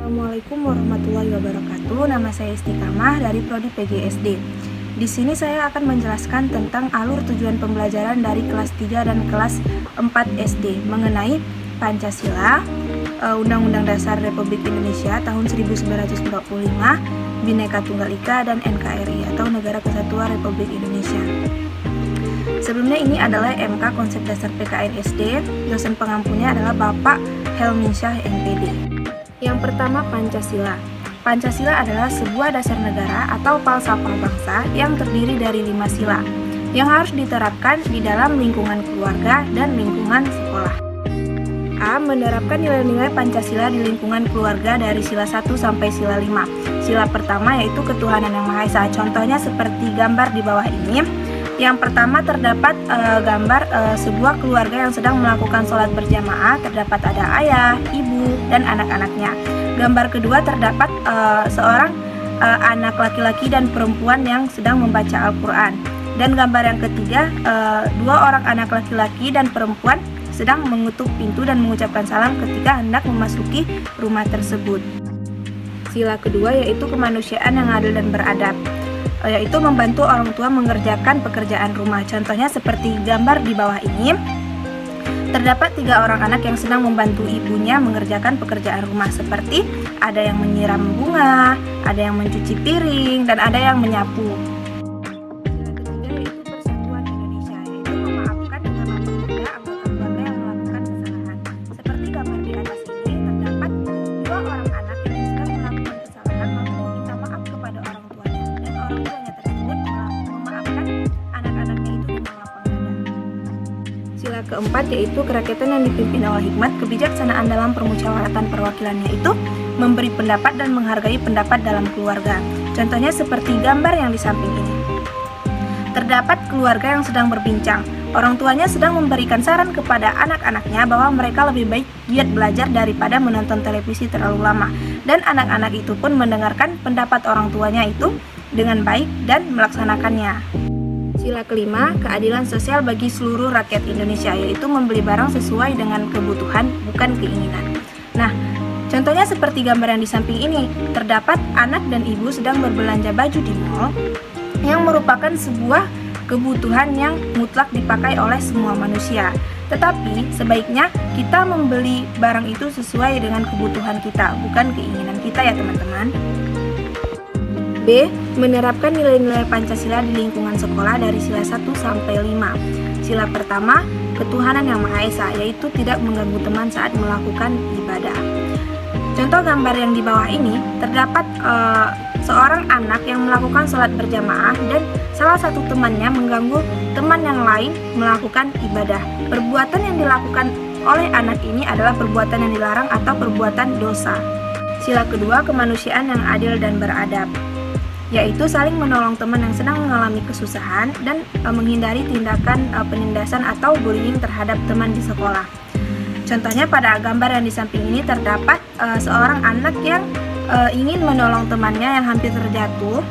Assalamualaikum warahmatullahi wabarakatuh. Nama saya Istiqamah dari Prodi PGSD. Di sini saya akan menjelaskan tentang alur tujuan pembelajaran dari kelas 3 dan kelas 4 SD mengenai Pancasila, Undang-Undang Dasar Republik Indonesia tahun 1945, Bhinneka Tunggal Ika, dan NKRI atau Negara Kesatuan Republik Indonesia. Sebelumnya ini adalah MK Konsep Dasar PKN SD, dosen pengampunya adalah Bapak Helminsyah MPD. Yang pertama, Pancasila. Pancasila adalah sebuah dasar negara atau falsafah bangsa yang terdiri dari 5 sila yang harus diterapkan di dalam lingkungan keluarga dan lingkungan sekolah. A. Menerapkan nilai-nilai Pancasila di lingkungan keluarga dari sila 1 sampai sila 5. Sila pertama yaitu ketuhanan yang Maha Esa. Contohnya seperti gambar di bawah ini. Yang pertama terdapat gambar sebuah keluarga yang sedang melakukan sholat berjamaah. Terdapat ada ayah, ibu, dan anak-anaknya. Gambar kedua terdapat seorang anak laki-laki dan perempuan yang sedang membaca Al-Quran. Dan gambar yang ketiga, dua orang anak laki-laki dan perempuan sedang mengetuk pintu dan mengucapkan salam ketika hendak memasuki rumah tersebut. Sila kedua yaitu kemanusiaan yang adil dan beradab, yaitu membantu orang tua mengerjakan pekerjaan rumah. Contohnya seperti gambar di bawah ini. Terdapat 3 orang anak yang sedang membantu ibunya mengerjakan pekerjaan rumah seperti ada yang menyiram bunga, ada yang mencuci piring, dan ada yang menyapu. Sila ketiga yaitu persatuan Indonesia, yaitu memaafkan dengan mempermudah anggota keluarga yang melakukan kesalahan. Seperti gambar di atas ini, terdapat 2 orang anak yang sedang melakukan kesalahan lalu meminta maaf kepada orang tuanya, dan orang tuanya tersebut memaafkan anak-anaknya itu dengan lapang dada. Sila keempat yaitu kerakyatan yang dipimpin oleh hikmat, kebijaksanaan dalam permusyawaratan perwakilannya itu memberi pendapat dan menghargai pendapat dalam keluarga. Contohnya seperti gambar yang di samping ini. Terdapat keluarga yang sedang berbincang. Orang tuanya sedang memberikan saran kepada anak-anaknya bahwa mereka lebih baik giat belajar daripada menonton televisi terlalu lama. Dan anak-anak itu pun mendengarkan pendapat orang tuanya itu dengan baik dan melaksanakannya. Sila kelima, keadilan sosial bagi seluruh rakyat Indonesia, yaitu membeli barang sesuai dengan kebutuhan, bukan keinginan. Nah, contohnya seperti gambar yang di samping ini, terdapat anak dan ibu sedang berbelanja baju di mall, yang merupakan sebuah kebutuhan yang mutlak dipakai oleh semua manusia. Tetapi, sebaiknya kita membeli barang itu sesuai dengan kebutuhan kita, bukan keinginan kita ya teman-teman. B. Menerapkan nilai-nilai Pancasila di lingkungan sekolah dari sila 1 sampai 5. Sila pertama, ketuhanan yang Maha Esa, yaitu tidak mengganggu teman saat melakukan ibadah. Contoh gambar yang di bawah ini, terdapat seorang anak yang melakukan sholat berjamaah dan salah satu temannya mengganggu teman yang lain melakukan ibadah. Perbuatan yang dilakukan oleh anak ini adalah perbuatan yang dilarang atau perbuatan dosa. Sila kedua, kemanusiaan yang adil dan beradab, yaitu saling menolong teman yang sedang mengalami kesusahan dan menghindari tindakan penindasan atau bullying terhadap teman di sekolah. Contohnya pada gambar yang di samping ini terdapat seorang anak yang ingin menolong temannya yang hampir terjatuh,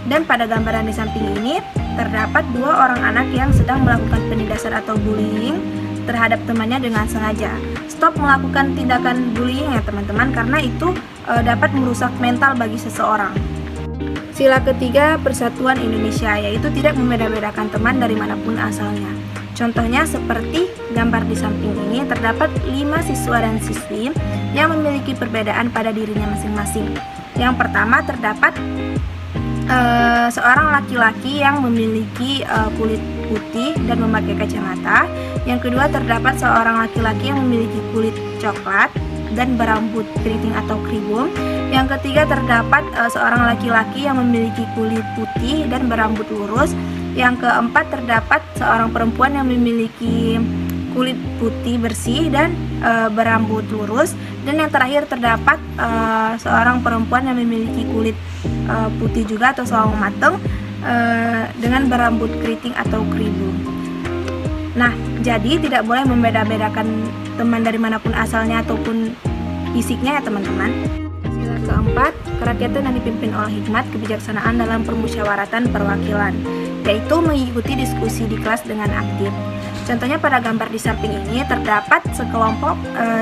dan pada gambar yang di samping ini terdapat 2 orang anak yang sedang melakukan penindasan atau bullying terhadap temannya dengan sengaja. Stop melakukan tindakan bullying ya teman-teman, karena itu dapat merusak mental bagi seseorang. Sila ketiga, persatuan Indonesia, yaitu tidak membeda-bedakan teman dari manapun asalnya. Contohnya seperti gambar di samping ini, terdapat 5 siswa dan siswi yang memiliki perbedaan pada dirinya masing-masing. Yang pertama terdapat seorang laki-laki yang memiliki kulit putih dan memakai kacamata. Yang kedua terdapat seorang laki-laki yang memiliki kulit coklat dan berambut keriting atau keribung. Yang ketiga terdapat seorang laki-laki yang memiliki kulit putih dan berambut lurus. Yang keempat terdapat seorang perempuan yang memiliki kulit putih bersih dan berambut lurus. Dan yang terakhir terdapat seorang perempuan yang memiliki kulit putih juga atau sawo mateng dengan berambut keriting atau keribung. Nah, jadi tidak boleh membeda-bedakan teman dari manapun asalnya ataupun fisiknya ya teman-teman. Sila keempat, kerakyatan yang dipimpin oleh hikmat, kebijaksanaan dalam permusyawaratan perwakilan, yaitu mengikuti diskusi di kelas dengan aktif. Contohnya pada gambar di samping ini terdapat sekelompok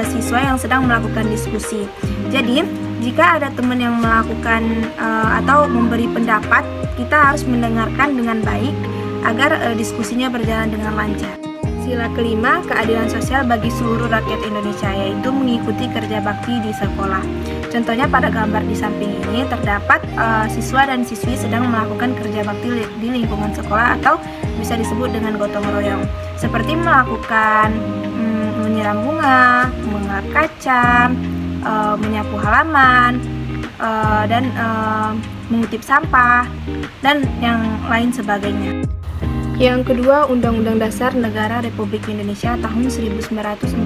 siswa yang sedang melakukan diskusi. Jadi Jika ada teman yang melakukan atau memberi pendapat, kita harus mendengarkan dengan baik agar diskusinya berjalan dengan lancar. Sila kelima, keadilan sosial bagi seluruh rakyat Indonesia, yaitu mengikuti kerja bakti di sekolah. Contohnya pada gambar di samping ini terdapat siswa dan siswi sedang melakukan kerja bakti di lingkungan sekolah atau bisa disebut dengan gotong royong, seperti melakukan menyiram bunga, mengelap kaca, menyapu halaman, dan mengutip sampah, dan yang lain sebagainya. Yang kedua, Undang-Undang Dasar Negara Republik Indonesia tahun 1945.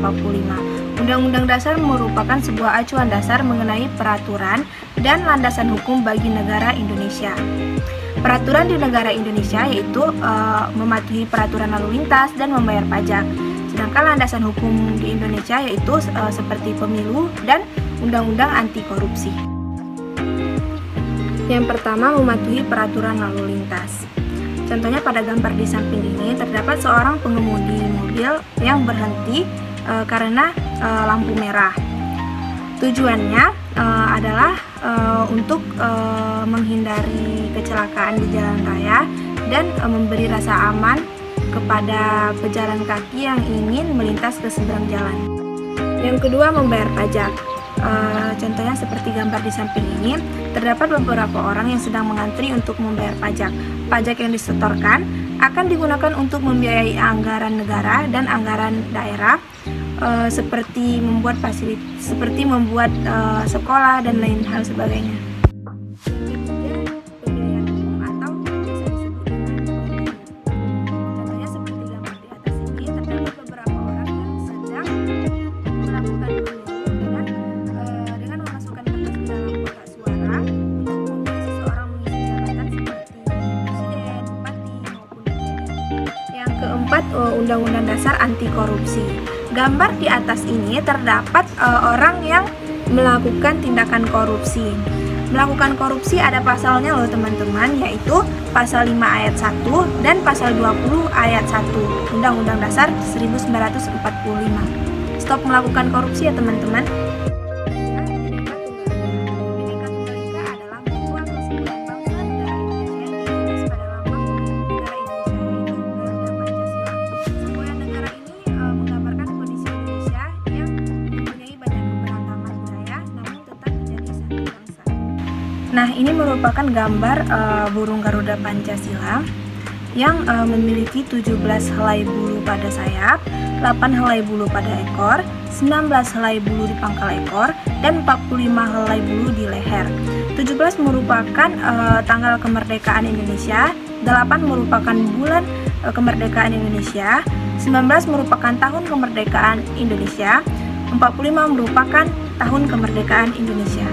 Undang-Undang Dasar merupakan sebuah acuan dasar mengenai peraturan dan landasan hukum bagi negara Indonesia. Peraturan di negara Indonesia yaitu mematuhi peraturan lalu lintas dan membayar pajak. Sedangkan landasan hukum di Indonesia yaitu seperti pemilu dan undang-undang anti korupsi. Yang pertama, mematuhi peraturan lalu lintas. Contohnya pada gambar di samping ini terdapat seorang pengemudi mobil yang berhenti karena lampu merah. Tujuannya adalah untuk menghindari kecelakaan di jalan raya dan memberi rasa aman kepada pejalan kaki yang ingin melintas ke seberang jalan. Yang kedua, membayar pajak. Contohnya seperti gambar di samping ini, terdapat beberapa orang yang sedang mengantri untuk membayar pajak. Pajak yang disetorkan akan digunakan untuk membiayai anggaran negara dan anggaran daerah, seperti membuat sekolah dan lain hal sebagainya. Keempat, Undang-Undang Dasar Anti Korupsi. Gambar di atas ini terdapat orang yang melakukan tindakan korupsi. Melakukan korupsi ada pasalnya loh teman-teman, yaitu pasal 5 ayat 1 dan pasal 20 ayat 1 Undang-Undang Dasar 1945. Stop melakukan korupsi ya teman-teman. Nah, ini merupakan gambar burung Garuda Pancasila yang memiliki 17 helai bulu pada sayap, 8 helai bulu pada ekor, 19 helai bulu di pangkal ekor, dan 45 helai bulu di leher. 17 merupakan tanggal kemerdekaan Indonesia, 8 merupakan bulan kemerdekaan Indonesia, 19 merupakan tahun kemerdekaan Indonesia, 45 merupakan tahun kemerdekaan Indonesia.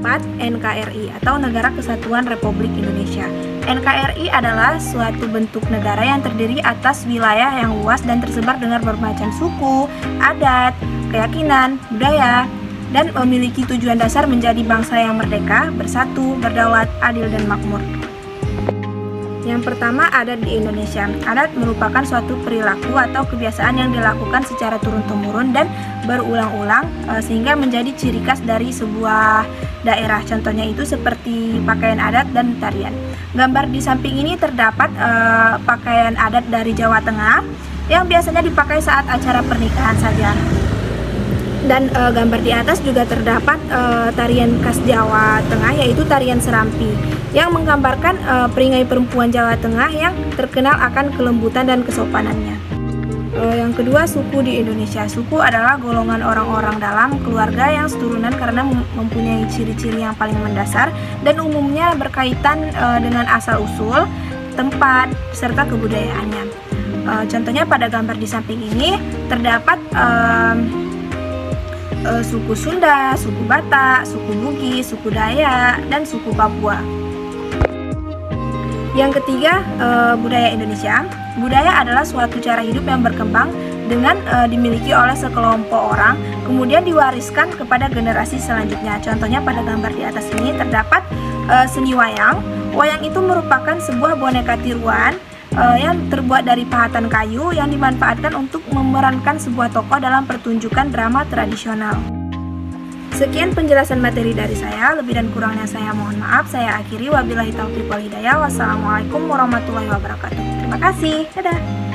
4. NKRI atau Negara Kesatuan Republik Indonesia. NKRI adalah suatu bentuk negara yang terdiri atas wilayah yang luas dan tersebar dengan bermacam suku, adat, keyakinan, budaya, dan memiliki tujuan dasar menjadi bangsa yang merdeka, bersatu, berdaulat, adil, dan makmur. Yang pertama, adat di Indonesia. Adat merupakan suatu perilaku atau kebiasaan yang dilakukan secara turun-temurun dan berulang-ulang sehingga menjadi ciri khas dari sebuah daerah. Contohnya itu seperti pakaian adat dan tarian. Gambar di samping ini terdapat pakaian adat dari Jawa Tengah yang biasanya dipakai saat acara pernikahan saja. Dan gambar di atas juga terdapat tarian khas Jawa Tengah, yaitu tarian serampi, yang menggambarkan perisai perempuan Jawa Tengah yang terkenal akan kelembutan dan kesopanannya. Yang kedua, suku di Indonesia. Suku adalah golongan orang-orang dalam keluarga yang seturunan karena mempunyai ciri-ciri yang paling mendasar dan umumnya berkaitan dengan asal-usul, tempat, serta kebudayaannya. Contohnya pada gambar di samping ini terdapat suku Sunda, suku Batak, suku Bugis, suku Dayak, dan suku Papua. Yang ketiga, budaya Indonesia. Budaya adalah suatu cara hidup yang berkembang dengan dimiliki oleh sekelompok orang, kemudian diwariskan kepada generasi selanjutnya. Contohnya pada gambar di atas ini terdapat seni wayang. Wayang itu merupakan sebuah boneka tiruan yang terbuat dari pahatan kayu yang dimanfaatkan untuk memerankan sebuah tokoh dalam pertunjukan drama tradisional. Sekian penjelasan materi dari saya, lebih dan kurangnya saya mohon maaf. Saya akhiri, wabillahi taufiq wal hidayah. Wassalamualaikum warahmatullahi wabarakatuh. Terima kasih. Dadah.